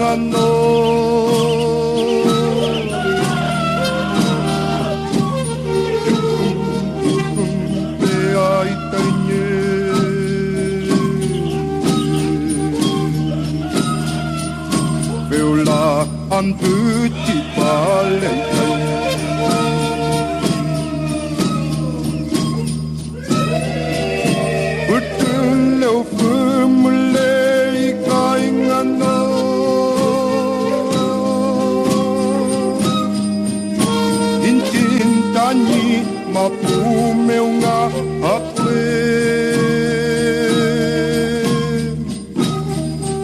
ngano pe ai tanye veula an puti pale mapumeu nga apwe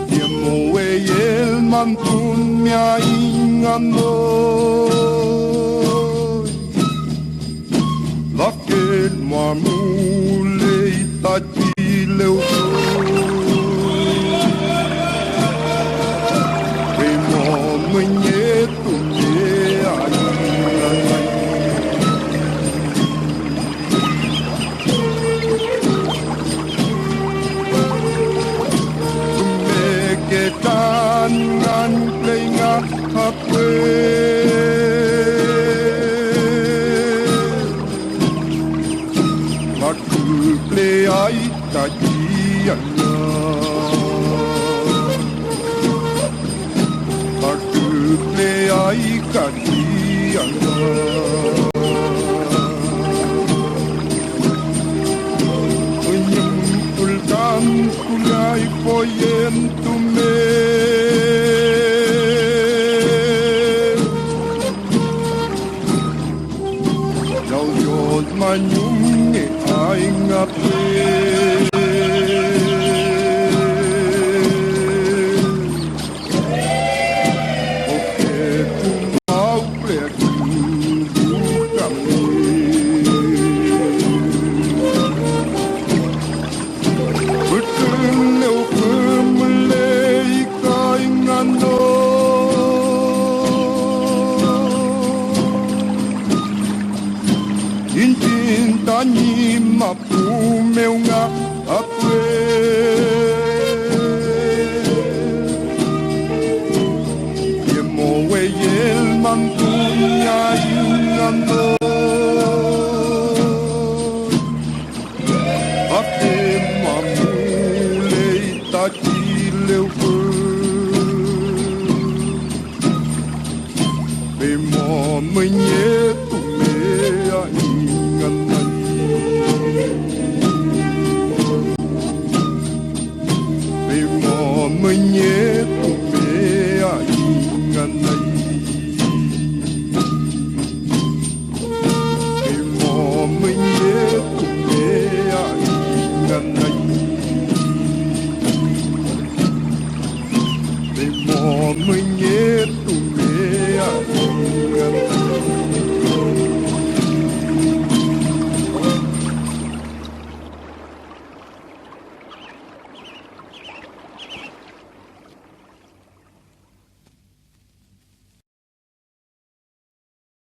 Tiemo e el mantun mia ingano Lakel mamule itajileu Emo menyetu Tangan plenga hapwe Aku pleai kajiana Aku pleai kajiana Menyempulkan kulai poyen tume Manyung e ai ngape Oke tu mau pergi kami Berkenau kemelai kaingano Tanyi mapumeu nga apwe Tiemo e el mantunya ingano Ake mamule itajileu Bemo menyetu mea ingano menyetu mea inganai Emo menyetu mea inganai Emo menyetu mea inganai